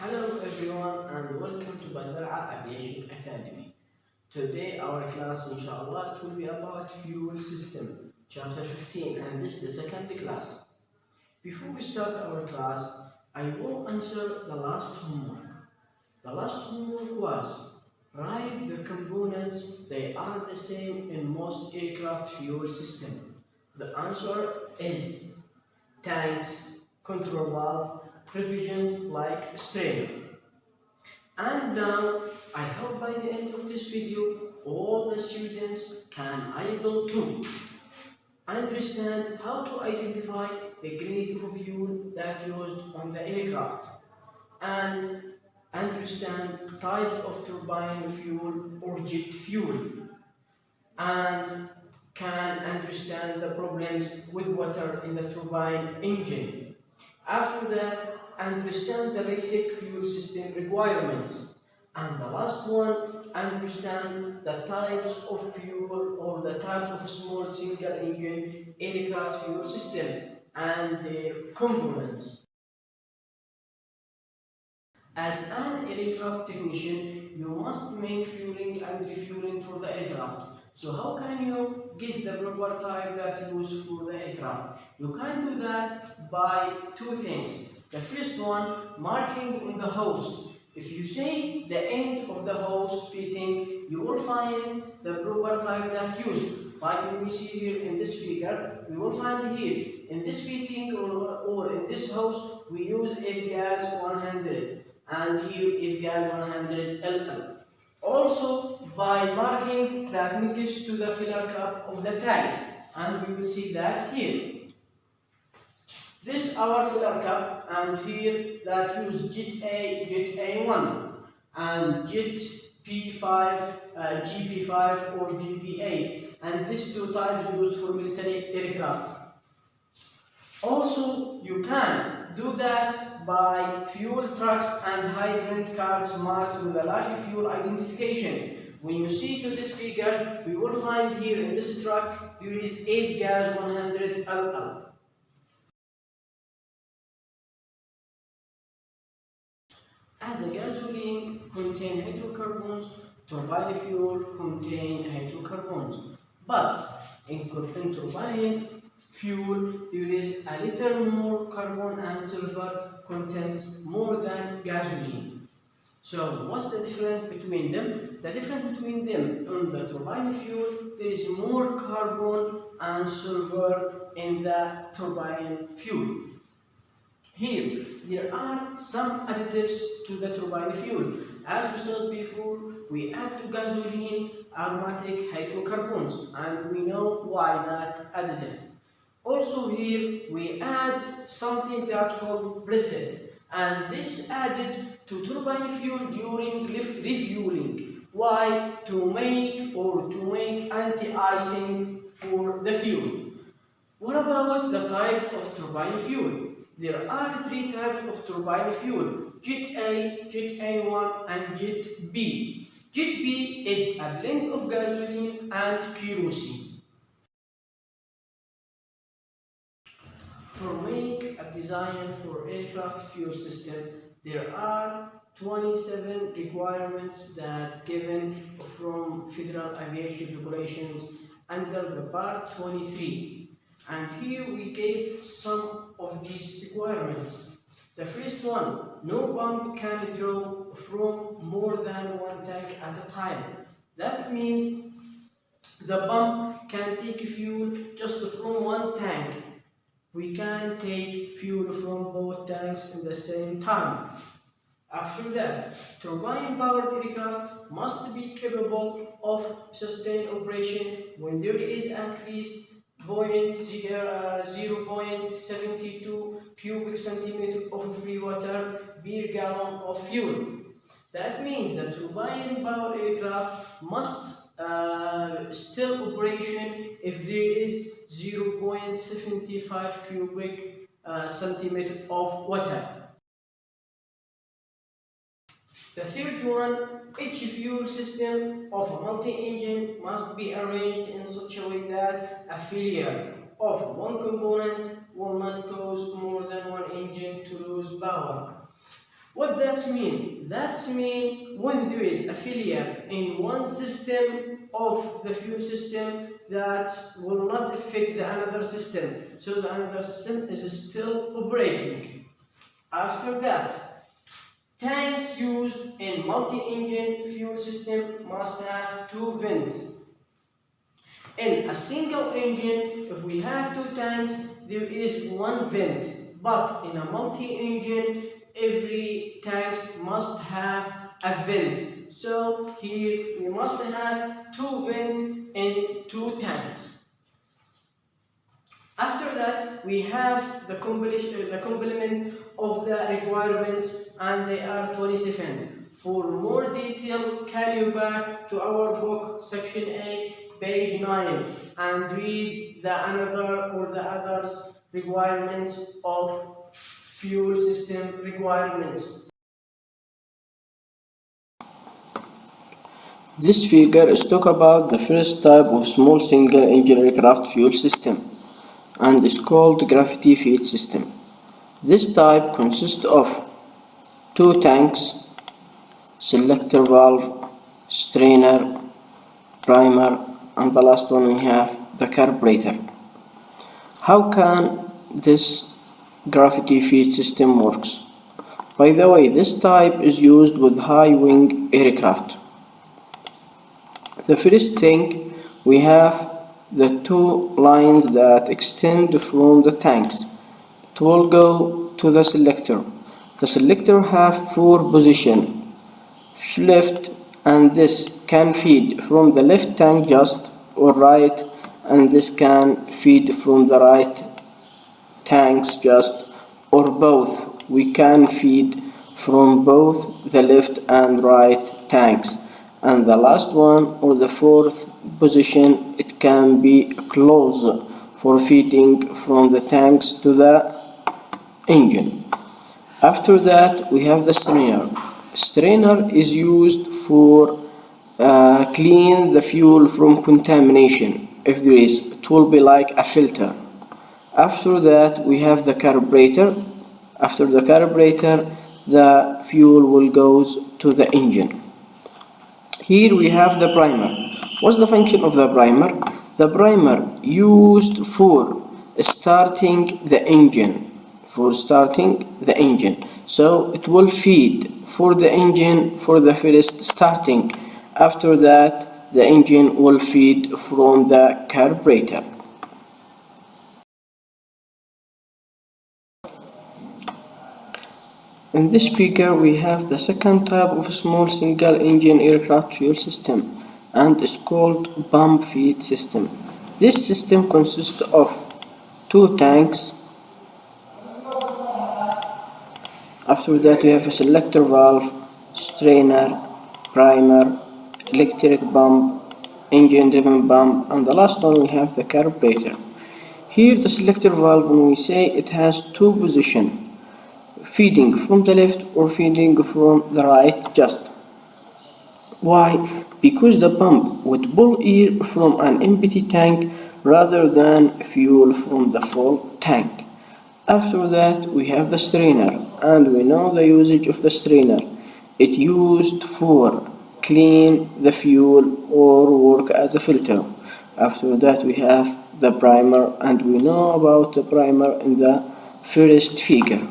Hello everyone and welcome to Bazara Aviation Academy. Today our class inshallah it will be about fuel system chapter 15 and this is the second class. Before we start our class, I will answer the last homework. The last homework was write the components, they are the same in most aircraft fuel system. The answer is tanks, control valve, provisions like strainer. And now I hope by the end of this video all the students can able to understand how to identify the grade of fuel that used on the aircraft and understand types of turbine fuel or jet fuel and can understand the problems with water in the turbine engine. After that, understand the basic fuel system requirements. And the last one, understand the types of fuel or the types of small single engine aircraft fuel system and their components. As an aircraft technician, you must make fueling and refueling for the aircraft. So how can you get the proper type that you use for the aircraft? You can do that by two things. The first one, marking on the hose. If you see the end of the hose fitting, you will find the proper type that used. Like we see here in this figure, we will find here in this fitting or in this hose, we use F-gas 100 and here F-gas 100 LL. Also by marking that next to the filler cap of the tank, and we will see that here. This our filler cap, and here that use jet A, jet A1 and jet P5, GP5 or GP8, and these two types used for military aircraft. Also you can do that by fuel trucks and hydrant cards marked with a large fuel identification. When you see to this figure, we will find here in this truck there is F-gas 100 LL. As a gasoline contain hydrocarbons, turbine fuel contain hydrocarbons. But in turbine fuel, there is a little more carbon and sulfur contents more than gasoline. So what's the difference between them? The difference between them on the turbine fuel, there is more carbon and sulfur in the turbine fuel. Here, there are some additives to the turbine fuel. As we studied before, we add to gasoline aromatic hydrocarbons, and we know why that additive. Also here, we add something that called bricid, and this added to turbine fuel during refueling. Why? To make anti-icing for the fuel. What about the types of turbine fuel? There are three types of turbine fuel: Jet A, Jet A1 and Jet B. Jet B is a blend of gasoline and kerosene. For make a design for aircraft fuel system, there are 27 requirements that given from Federal Aviation Regulations under the Part 23. And here we gave some of these requirements. The first one, no pump can draw from more than one tank at a time. That means the pump can take fuel just from one tank. We can take fuel from both tanks in the same time. After that, turbine-powered aircraft must be capable of sustained operation when there is at least 0.72 cubic centimeter of free water per gallon of fuel. That means the turbine-powered aircraft must still operation if there is 0.75 cubic centimeter of water. The third one, each fuel system of a multi-engine must be arranged in such a way that a failure of one component will not cause more than one engine to lose power. What that mean? That mean when there is a failure in one system of the fuel system, that will not affect the another system. So the another system is still operating. After that, tanks used in multi-engine fuel system must have two vents. In a single engine, if we have two tanks, there is one vent. But in a multi-engine, every tank must have a vent. So here we must have two vents in two tanks. After that, we have the complement of the requirements, and they are 27. For more detail, can you back to our book, section A, page 9, and read the another or the others requirements of fuel system requirements. This figure is talk about the first type of small single engine aircraft fuel system, and is called gravity feed system. This type consists of two tanks, selector valve, strainer, primer, and the last one we have the carburetor. How can this gravity feed system works? By the way, this type is used with high wing aircraft. The first thing, we have the two lines that extend from the tanks. It will go to the selector. The selector have four positions, left, and this can feed from the left tank just or right, and this can feed from the right tanks just or both. We can feed from both the left and right tanks. And the last one or the fourth position, it can be closed for feeding from the tanks to the engine. After that, we have the strainer. Strainer is used for clean the fuel from contamination. If there is, it will be like a filter. After that, we have the carburetor. After the carburetor, the fuel will goes to the engine. Here we have the primer. What's the function of the primer? The primer used for starting the engine. So it will feed for the engine for the first starting. After that, the engine will feed from the carburetor. In this figure, we have the second type of small single-engine aircraft fuel system, and is called pump feed system. This system consists of two tanks. After that, we have a selector valve, strainer, primer, electric pump, engine-driven pump, and the last one we have the carburetor. Here, the selector valve, when we say it has two positions, feeding from the left or feeding from the right just. Why? Because the pump would pull air from an empty tank rather than fuel from the full tank. After that, we have the strainer, and we know the usage of the strainer. It used for clean the fuel or work as a filter. After that, we have the primer, and we know about the primer in the first figure.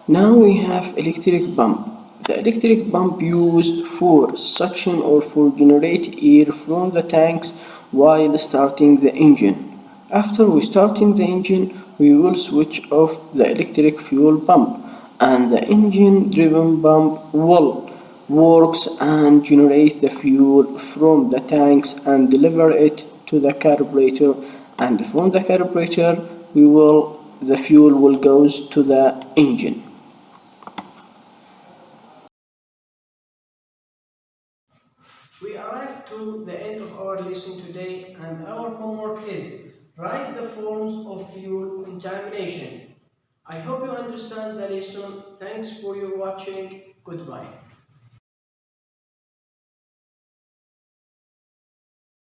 Now we have electric pump. The electric pump used for suction or for generate air from the tanks while starting the engine. After we starting the engine, we will switch off the electric fuel pump, and the engine driven pump will works and generate the fuel from the tanks and deliver it to the carburetor, and from the carburetor the fuel will goes to the engine. We arrived to the end of our lesson today, and our homework is write the forms of fuel contamination. I hope you understand the lesson. Thanks for your watching. Goodbye.